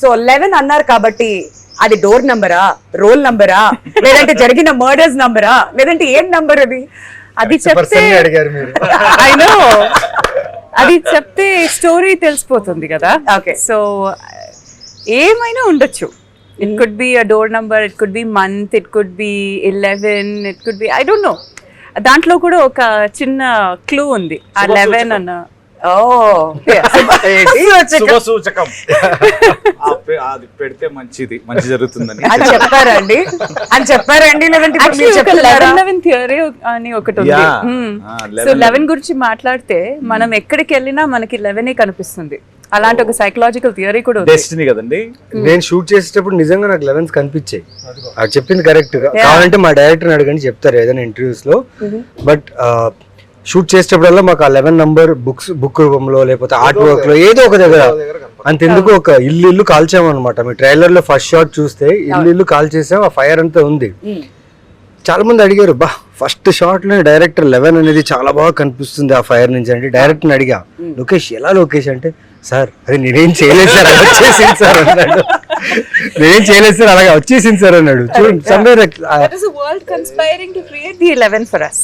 So 11 అన్నారు కాబట్టి అది డోర్ నంబరా, రోల్ నంబరా, లేదంటే జరిగిన మర్డర్స్ నంబరా, లేదంటే ఏం నంబర్ అది? అది చెప్తే I know. అది చెప్తే స్టోరీ తెలిసిపోతుంది కదా. ఓకే. సో ఏమైనా ఉండొచ్చు. It could be a door number, it could be month, it could be 11, it could be I don't know. దాంట్లో కూడా ఒక చిన్న క్లూ ఉంది. ఆ 11 అన్న శుభ సూచకం. అది పెడితే మంచిది, మంచి జరుగుతుందని అని చెప్పారండి, లేదంటే ఇప్పుడు మీరు చెప్తున్నారా? 11 థియరీ అని ఒకటి ఉంది. సో 11 గురించి మాట్లాడితే మనం ఎక్కడికి వెళ్ళినా మనకి 11 కనిపిస్తుంది. అలాంటి ఒక సైకలాజికల్ థియరీ కూడా ఉంది. డెస్టినీ కదండి. నేను షూట్ చేసేటప్పుడు నిజంగా నాకు 11 కనిపించాయి. అది చెప్పింది కరెక్ట్. కావాలంటే మా డైరెక్టర్ అడగని చెప్తారు ఏదైనా ఇంటర్వ్యూస్ లో. బట్ షూట్ చేసేటప్పుడల్లా మాకు ఆ 11 నంబర్ బుక్ రూపంలో లేకపోతే ఆర్ట్ వర్క్ లో ఏదో ఒక దగ్గర అంతెందుకు ఒక ఇల్లు కాల్చామన్నమాట. మీ ట్రైలర్ లో ఫస్ట్ షాట్ చూస్తే ఇల్లు కాల్చేసాం, ఆ ఫైర్ అంతా ఉంది. చాలా మంది అడిగారు, బా ఫస్ట్ షాట్ లో డైరెక్టర్ 11 అనేది చాలా బాగా కనిపిస్తుంది ఆ ఫైర్ నుంచి అంటే. డైరెక్టర్ అడిగా, లోకేష్ ఎలా లోకేష్ అంటే, సార్ అది నేనేం చేయలేదు సార్, అలా వచ్చేసింది సార్ అన్నాడు. నేనేం చేయలేదు సార్, అలాగా వచ్చేసింది సార్ అన్నాడు. చూడండి, That is the world conspiring to create the 11 for us.